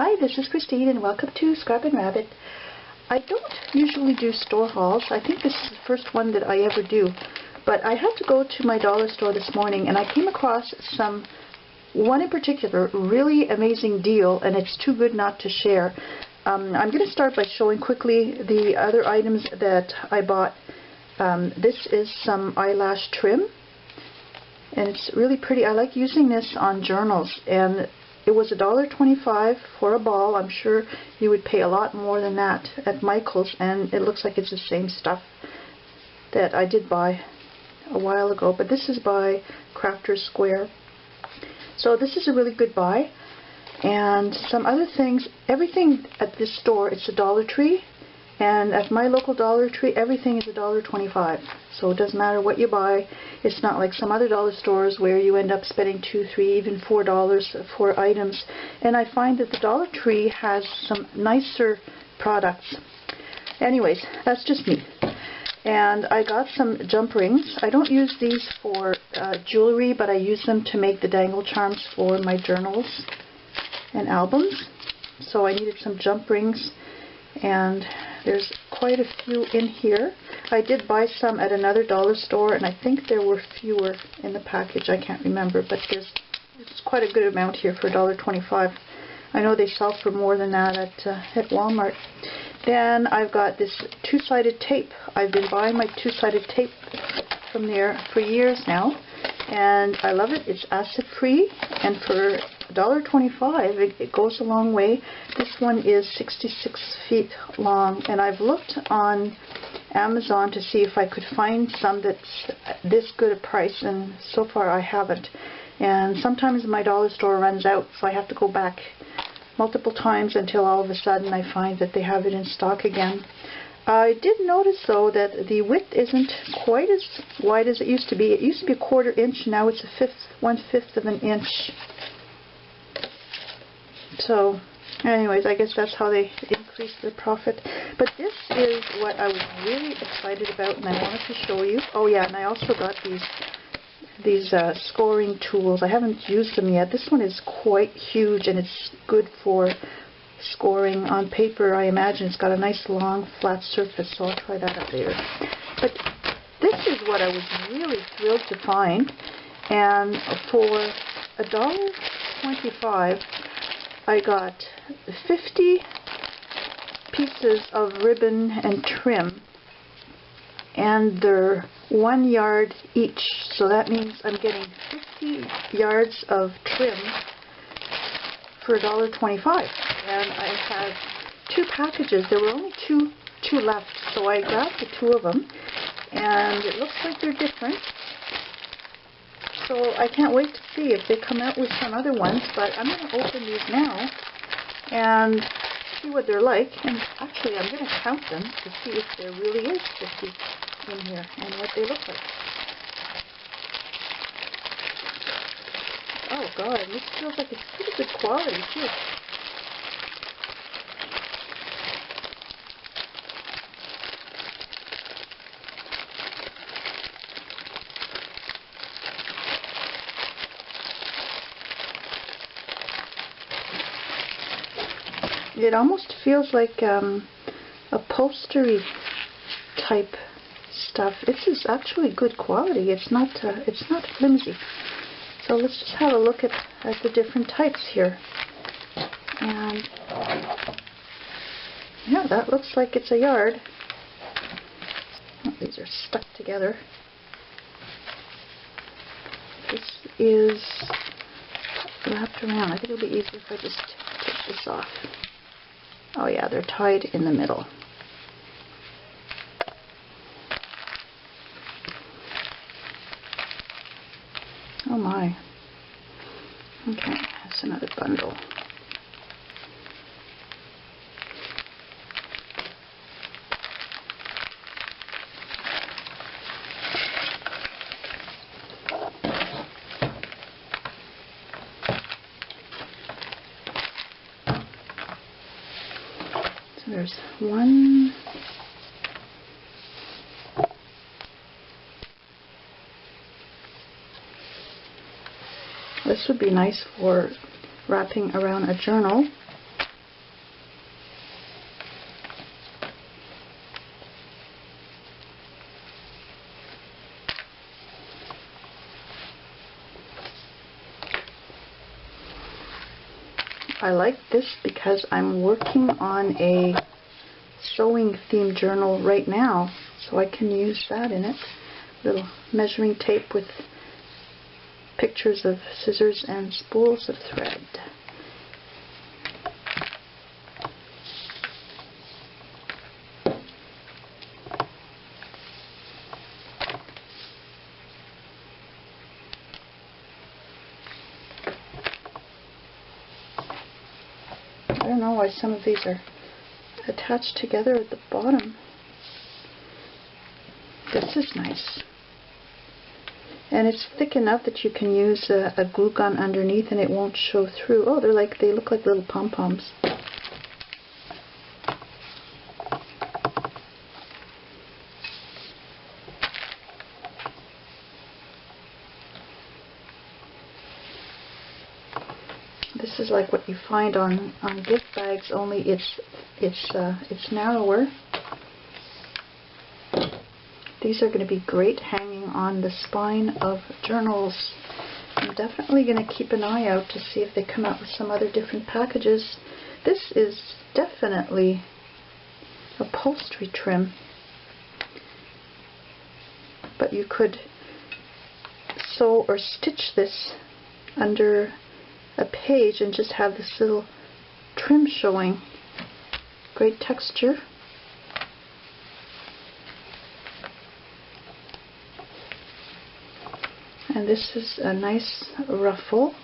Hi, this is Christine and welcome to Scrap and Rabbit. I don't usually do store hauls. I think this is the first one that I ever do. But I had to go to my dollar store this morning and I came across one in particular, really amazing deal, and it's too good not to share. I'm going to start by showing quickly the other items that I bought. This is some eyelash trim, and it's really pretty. I like using this on journals, and it was $1.25 for a ball. I'm sure you would pay a lot more than that at Michael's, and it looks like it's the same stuff that I did buy a while ago, but this is by Craft Decor. So this is a really good buy. And some other things, everything at this store, it's a DollarTree, and at my local DollarTree everything is $1.25. So it doesn't matter what you buy. It's not like some other dollar stores where you end up spending $2, $3, even $4 for items. And I find that the DollarTree has some nicer products. Anyways, that's just me. And I got some jump rings. I don't use these for jewelry, but I use them to make the dangle charms for my journals and albums. So I needed some jump rings, and there's quite a few in here. I did buy some at another dollar store, and I think there were fewer in the package. I can't remember, but there's quite a good amount here for $1.25. I know they sell for more than that at Walmart. Then I've got this two-sided tape. I've been buying my two-sided tape from there for years now, and I love it. It's acid-free, and for $1.25 it goes a long way. This one is 66 feet long, and I've looked on Amazon to see if I could find some that's this good a price, and so far I haven't. And sometimes my dollar store runs out, so I have to go back multiple times until all of a sudden I find that they have it in stock again. I did notice though that the width isn't quite as wide as it used to be. It used to be a 1/4 inch, now it's 1/5 of an inch. So anyways, I guess that's how they increase their profit. But this is what I was really excited about, and I wanted to show you. Oh yeah, and I also got these scoring tools. I haven't used them yet. This one is quite huge, and it's good for scoring on paper. I imagine it's got a nice long flat surface, so I'll try that out later. But this is what I was really thrilled to find, and for $1.25 I got 50 pieces of ribbon and trim, and they're 1 yard each, so that means I'm getting 50 yards of trim for $1.25. And I had 2 packages. There were only two left, so I grabbed the 2 of them, and it looks like they're different. So I can't wait to see if they come out with some other ones, but I'm going to open these now and see what they're like. And actually I'm going to count them to see if there really is 50 in here and what they look like. Oh god, this feels like it's pretty good quality too. It almost feels like upholstery type stuff. This is actually good quality. It's not flimsy. So let's just have a look at the different types here. And yeah, that looks like it's a yard. Oh, these are stuck together. This is wrapped around. I think it'll be easier if I just take this off. Oh yeah, they're tied in the middle. Oh my. Okay, that's another bundle. So there's one. This would be nice for wrapping around a journal. I like this because I'm working on a sewing theme journal right now, so I can use that in it. Little measuring tape with pictures of scissors and spools of thread. I don't know why some of these are attached together at the bottom. This is nice. And it's thick enough that you can use a glue gun underneath and it won't show through. Oh, they look like little pom-poms. This is like what you find on gift bags, only it's narrower. These are going to be great hanging on the spine of journals. I'm definitely going to keep an eye out to see if they come out with some other different packages. This is definitely upholstery trim, but you could sew or stitch this under a page and just have this little trim showing. Great texture. And this is a nice ruffle.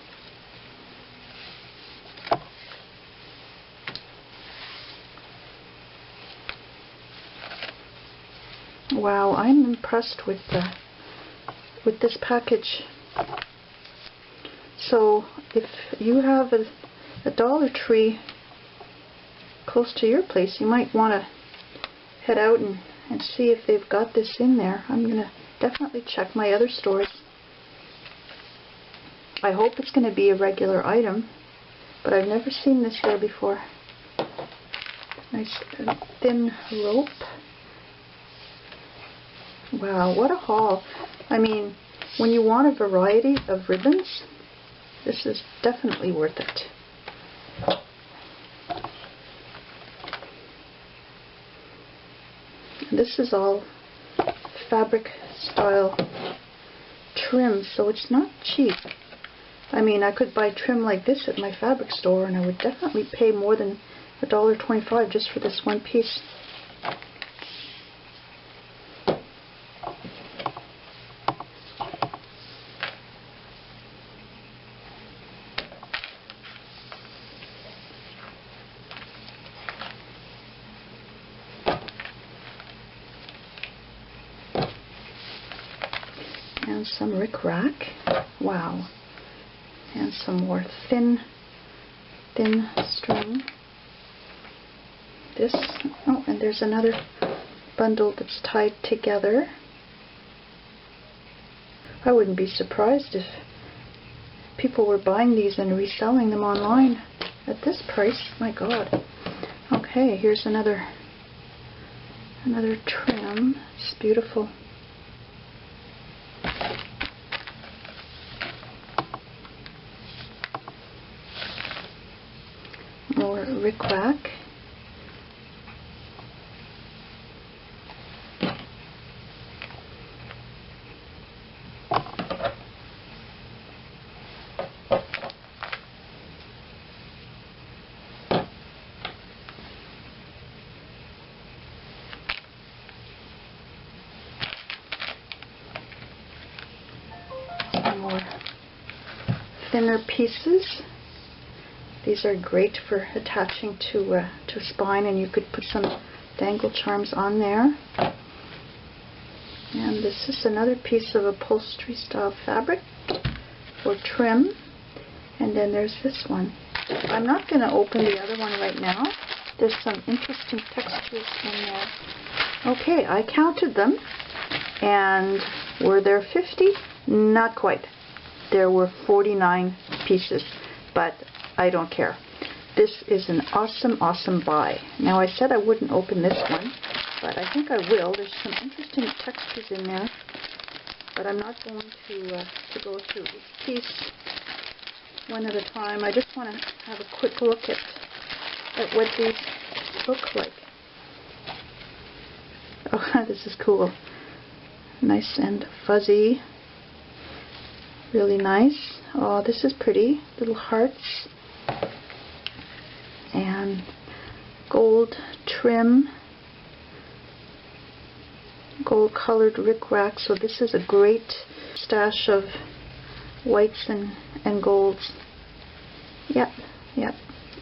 Wow, I'm impressed with this package. So if you have a DollarTree close to your place, you might want to head out and see if they've got this in there. I'm going to definitely check my other stores. I hope it's going to be a regular item, but I've never seen this there before. Nice thin rope. Wow, what a haul. I mean, when you want a variety of ribbons, this is definitely worth it. This is all fabric style trim, so it's not cheap. I mean, I could buy trim like this at my fabric store and I would definitely pay more than $1.25 just for this one piece. And some rickrack. Wow. And some more thin string. This, oh, and there's another bundle that's tied together. I wouldn't be surprised if people were buying these and reselling them online at this price. My God. Okay, here's another trim. It's beautiful. More rickrack. Some more thinner pieces. These are great for attaching to a spine, and you could put some dangle charms on there. And this is another piece of upholstery style fabric for trim. And then there's this one. I'm not going to open the other one right now. There's some interesting textures in there. Okay, I counted them, and were there 50? Not quite. There were 49 pieces, but I don't care. This is an awesome, awesome buy. Now, I said I wouldn't open this one, but I think I will. There's some interesting textures in there, but I'm not going to go through each piece. one at a time. I just want to have a quick look at what these look like. Oh, this is cool. Nice and fuzzy. Really nice. Oh, this is pretty. Little hearts. And gold trim. Gold colored rickrack. So this is a great stash of whites and golds. Yep, yep.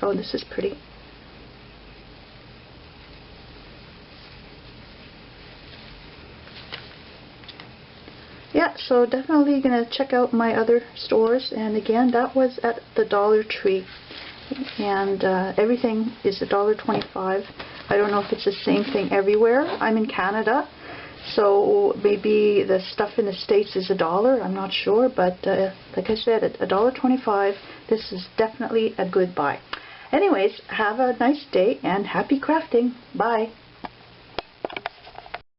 Oh, this is pretty. Yeah, so definitely gonna check out my other stores, and again, that was at the DollarTree, and everything is $1.25. I don't know if it's the same thing everywhere. I'm in Canada, so maybe the stuff in the States is $1. I'm not sure, but like I said, at $1.25, this is definitely a good buy. Anyways, have a nice day and happy crafting. Bye.